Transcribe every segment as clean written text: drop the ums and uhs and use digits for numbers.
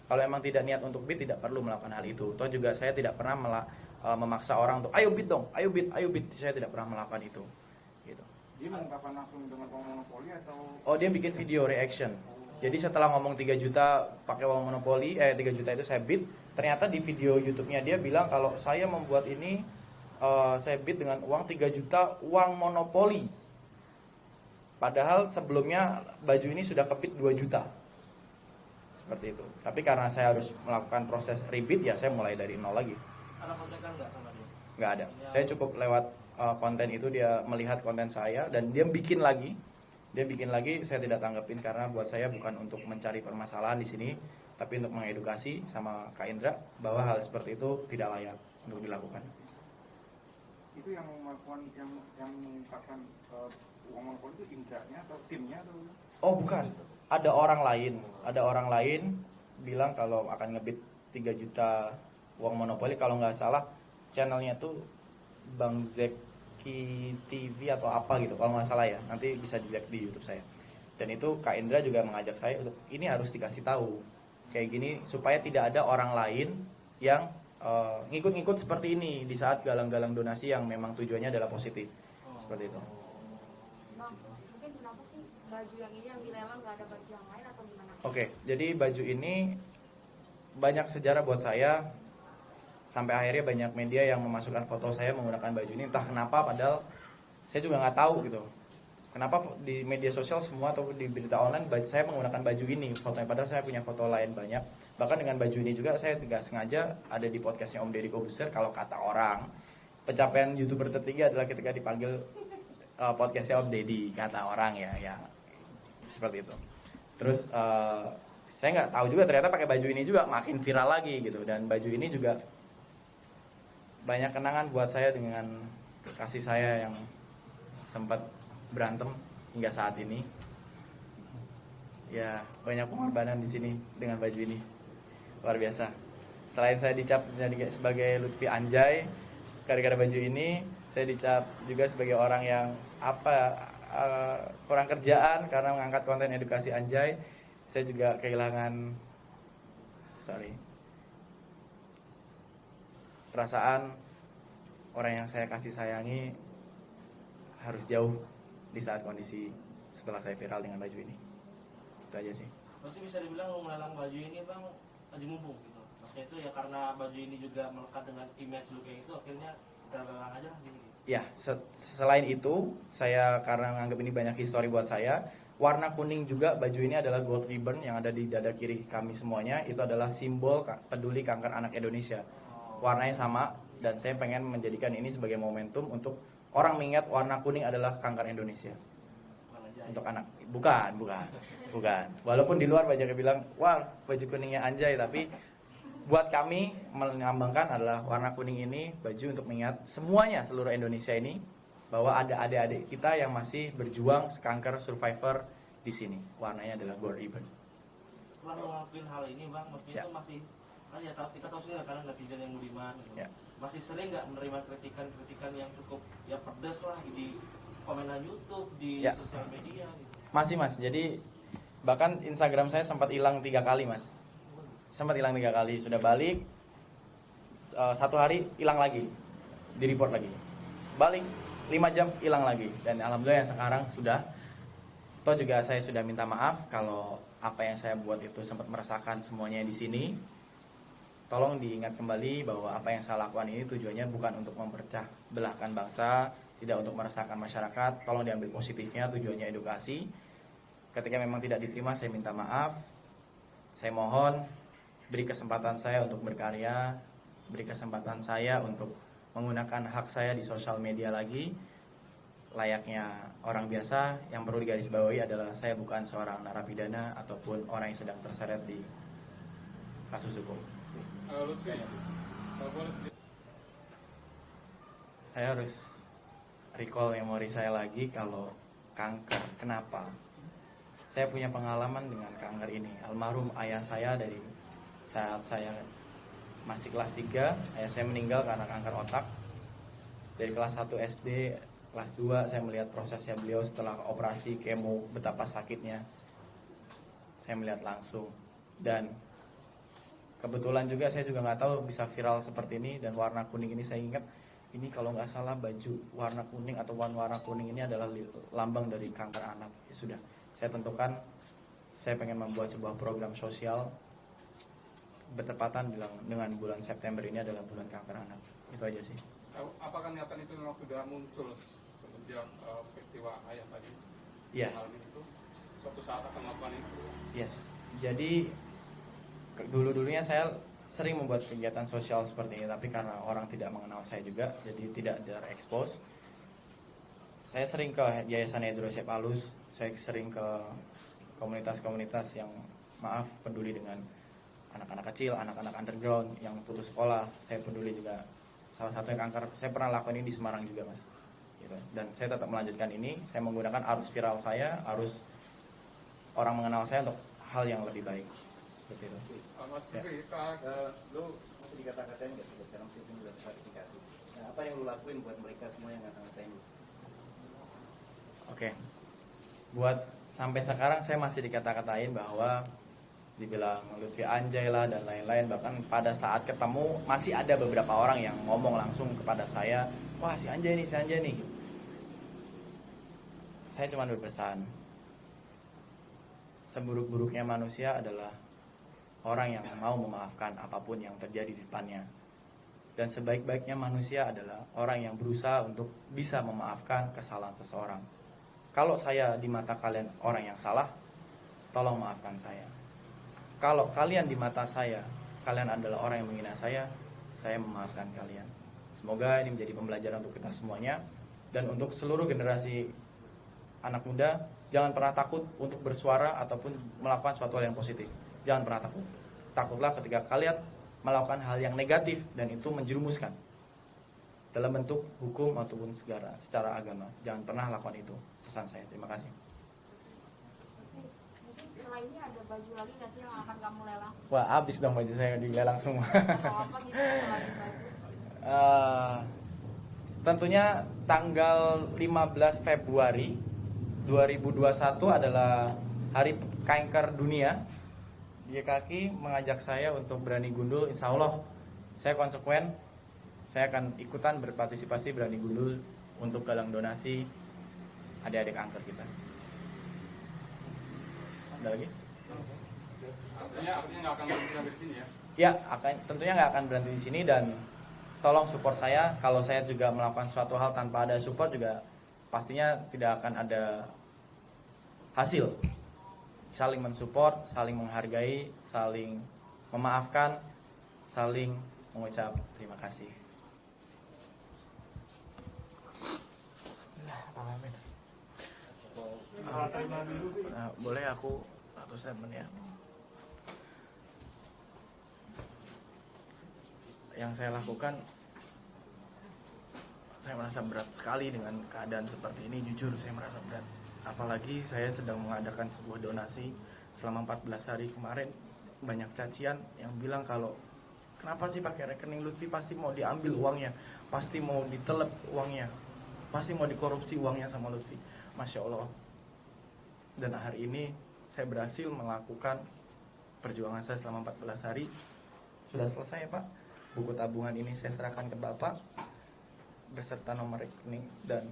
Kalau emang tidak niat untuk beat, tidak perlu melakukan hal itu. Toh juga saya tidak pernah memaksa orang untuk ayo beat dong, ayo beat, ayo beat. Saya tidak pernah melakukan itu. Gitu. Dia mengungkapkan langsung dengan uang monopoli atau? Oh, dia bikin video reaction. Jadi setelah ngomong 3 juta pakai uang monopoli, 3 juta itu saya beat, ternyata di video YouTube-nya dia bilang kalau saya membuat ini saya beat dengan uang 3 juta uang monopoli. Padahal sebelumnya baju ini sudah kebit 2 juta. Seperti itu. Tapi karena saya harus melakukan proses rebid, ya saya mulai dari nol lagi. Ada kontekan nggak sama dia? Nggak ada. Saya cukup lewat konten itu, dia melihat konten saya dan dia bikin lagi. Saya tidak tanggapin karena buat saya bukan untuk mencari permasalahan di sini, tapi untuk mengedukasi sama Kak Indra bahwa hal seperti itu tidak layak untuk dilakukan. Itu yang melakukan yang mengungkapkan uang monopoli itu Indranya atau timnya atau? Oh bukan, ada orang lain bilang kalau akan ngebit 3 juta uang monopoli. Kalau nggak salah channelnya tuh Bang Zeki TV atau apa gitu kalau nggak salah ya, nanti bisa dilihat di YouTube saya. Dan itu Kak Indra juga mengajak saya untuk ini harus dikasih tahu kayak gini supaya tidak ada orang lain yang ngikut-ngikut seperti ini di saat galang-galang donasi yang memang tujuannya adalah positif. Seperti itu. Bang, mungkin kenapa sih baju yang ini yang dilelang nggak ada baju yang lain atau gimana? Oke, jadi baju ini banyak sejarah buat saya. Sampai akhirnya banyak media yang memasukkan foto saya menggunakan baju ini, entah kenapa, padahal saya juga nggak tahu gitu. Kenapa di media sosial semua atau di berita online saya menggunakan baju ini fotonya, padahal saya punya foto lain banyak. Bahkan dengan baju ini juga saya tidak sengaja ada di podcastnya Om Deddy Kobuser. Kalau kata orang, pencapaian YouTuber tertinggi adalah ketika dipanggil podcastnya Om Deddy, kata orang ya seperti itu. Terus saya nggak tahu juga ternyata pakai baju ini juga makin viral lagi gitu. Dan baju ini juga banyak kenangan buat saya dengan kasih saya yang sempat berantem hingga saat ini. Ya, banyak pengorbanan di sini dengan baju ini. Luar biasa. Selain saya dicap sebagai Lutfi Anjay gara-gara baju ini, saya dicap juga sebagai orang yang kurang kerjaan karena mengangkat konten edukasi Anjay. Saya juga kehilangan perasaan orang yang saya kasih sayangi harus jauh di saat kondisi setelah saya viral dengan baju ini. Itu aja sih. Pasti bisa dibilang melelang baju ini Bang haji mumpung gitu. Maksudnya itu ya karena baju ini juga melekat dengan image lu kayak itu, akhirnya kita lelang aja lah gini. Ya, selain itu, saya karena menganggap ini banyak histori buat saya, warna kuning juga baju ini adalah gold ribbon yang ada di dada kiri kami semuanya. Itu adalah simbol peduli kanker anak Indonesia. Warnanya sama dan saya pengen menjadikan ini sebagai momentum untuk orang mengingat warna kuning adalah kanker Indonesia. Untuk anak. Bukan. Walaupun di luar banyak yang bilang, wah baju kuningnya Anjay, tapi buat kami melambangkan adalah warna kuning ini baju untuk mengingat semuanya, seluruh Indonesia ini, bahwa ada adik-adik kita yang masih berjuang kanker survivor di sini. Warnanya adalah gold ribbon. Setelah ngelakuin hal ini Bang, maksudnya itu masih kan ya kita tahu sendiri karena netizen yang budiman gitu. Ya. Masih sering nggak menerima kritikan yang cukup ya pedas lah di komenan YouTube, di sosial media gitu. Masih Mas, jadi bahkan Instagram saya sempat hilang 3 kali Mas. Sempat hilang 3 kali, sudah balik 1 hari hilang lagi, di report lagi, balik 5 jam hilang lagi. Dan alhamdulillah yang sekarang sudah. Toh juga saya sudah minta maaf kalau apa yang saya buat itu sempat meresahkan semuanya di sini. Tolong diingat kembali bahwa apa yang saya lakukan ini tujuannya bukan untuk mempercah belahkan bangsa, tidak untuk meresahkan masyarakat. Tolong diambil positifnya, tujuannya edukasi. Ketika memang tidak diterima, saya minta maaf. Saya mohon beri kesempatan saya untuk berkarya, beri kesempatan saya untuk menggunakan hak saya di sosial media lagi. Layaknya orang biasa, yang perlu digarisbawahi adalah saya bukan seorang narapidana ataupun orang yang sedang terseret di kasus hukum. Saya harus recall memori saya lagi kalau kanker. Kenapa? Saya punya pengalaman dengan kanker ini. Almarhum ayah saya dari saat saya masih kelas 3, ayah saya meninggal karena kanker otak. Dari kelas 1 SD, kelas 2 saya melihat prosesnya beliau setelah operasi kemo, betapa sakitnya. Saya melihat langsung. Dan Kebetulan juga saya juga nggak tahu bisa viral seperti ini, dan warna kuning ini saya ingat ini kalau nggak salah baju warna kuning atau warna kuning ini adalah lambang dari kanker anak. Ya sudah, saya tentukan saya pengen membuat sebuah program sosial bertepatan dengan bulan September ini adalah bulan kanker anak. Itu aja sih. Apakah niatan itu memang sudah muncul semenjak peristiwa ayah tadi? Iya. Hal itu suatu saat akan melakukan itu. Yes. Jadi dulunya saya sering membuat kegiatan sosial seperti ini, tapi karena orang tidak mengenal saya juga, jadi tidak terekspos. Saya sering ke Yayasan Hidrosep Alus, saya sering ke komunitas-komunitas yang peduli dengan anak-anak kecil, anak-anak underground yang putus sekolah. Saya peduli juga, salah satu yang kanker, saya pernah lakukan ini di Semarang juga, Mas. Gitu. Dan saya tetap melanjutkan ini, saya menggunakan arus viral saya, arus orang mengenal saya untuk hal yang lebih baik. Seperti itu. Mas Ya. Fikri, Lu masih dikata-katain nggak sih sekarang sih udah klarifikasi. Nah, apa yang lu lakuin buat mereka semua yang ngata-ngatain lu? Oke. Buat sampai sekarang saya masih dikata-katain bahwa dibilang Lutfi Anjay lah dan lain-lain, bahkan pada saat ketemu masih ada beberapa orang yang ngomong langsung kepada saya, wah si Anjay nih, si Anjay nih. Saya cuma berpesan, seburuk-buruknya manusia adalah orang yang mau memaafkan apapun yang terjadi di depannya. Dan sebaik-baiknya manusia adalah orang yang berusaha untuk bisa memaafkan kesalahan seseorang. Kalau saya di mata kalian orang yang salah, tolong maafkan saya. Kalau kalian di mata saya, kalian adalah orang yang menghina saya memaafkan kalian. Semoga ini menjadi pembelajaran untuk kita semuanya. Dan untuk seluruh generasi anak muda, jangan pernah takut untuk bersuara ataupun melakukan suatu hal yang positif. Jangan pernah takut. Takutlah ketika kalian melakukan hal yang negatif dan itu menjerumuskan dalam bentuk hukum ataupun secara agama. Jangan pernah lakukan itu. Pesan saya. Terima kasih. Mungkin setelah ini ada baju lagi nggak sih yang akan kamu lelang? Wah, habis dong baju saya dilelang semua. Atau apa gitu selain baju? Tentunya tanggal 15 Februari 2021 adalah Hari Kanker Dunia. YKK mengajak saya untuk berani gundul. Insya Allah saya konsekuen. Saya akan ikutan berpartisipasi berani gundul untuk galang donasi adik-adik kanker kita. Ada lagi? artinya nggak akan berhenti sampai di sini ya? Ya, tentunya nggak akan berhenti di sini, dan tolong support saya. Kalau saya juga melakukan suatu hal tanpa ada support juga pastinya tidak akan ada hasil. Saling mensupport, saling menghargai, saling memaafkan, saling mengucap terima kasih. Boleh aku satu statement ya? Yang saya lakukan, saya merasa berat sekali dengan keadaan seperti ini. Jujur saya merasa berat. Apalagi saya sedang mengadakan sebuah donasi selama 14 hari kemarin. Banyak cacian yang bilang kalau kenapa sih pakai rekening Lutfi, pasti mau diambil uangnya, pasti mau ditelep uangnya, pasti mau dikorupsi uangnya sama Lutfi. Masya Allah. Dan hari ini saya berhasil melakukan perjuangan saya selama 14 hari. Sudah selesai, Pak. Buku tabungan ini saya serahkan ke Bapak beserta nomor rekening dan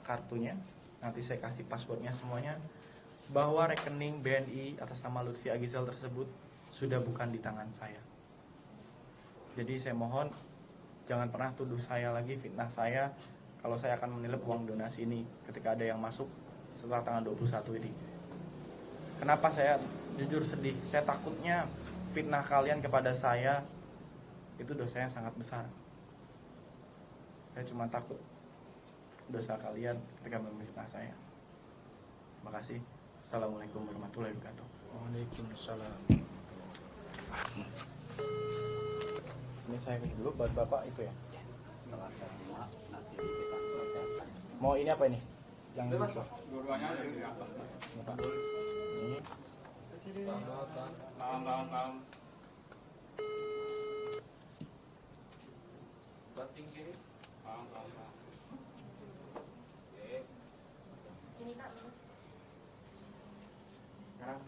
kartunya. Nanti saya kasih passwordnya semuanya, bahwa rekening BNI atas nama Lutfi Agizal tersebut sudah bukan di tangan saya. Jadi saya mohon jangan pernah tuduh saya lagi, fitnah saya kalau saya akan menilep uang donasi ini ketika ada yang masuk setelah tanggal 21 ini. Kenapa saya jujur sedih? Saya takutnya fitnah kalian kepada saya itu dosanya sangat besar. Saya cuma takut dosa kalian ketika memfitnah saya. Terima kasih. Assalamualaikum warahmatullahi wabarakatuh. Waalaikumsalam. Ini saya kasih dulu buat Bapak itu ya. Setelah terima nanti dibebas kesehatan. Mau ini apa ini? Yang Bebas, itu. Pak. Dua-duanya ada di atas. Ini Pak. Ini. Tahan. Banting kiri. Tahan. Oke. Sini Kak. Sekarang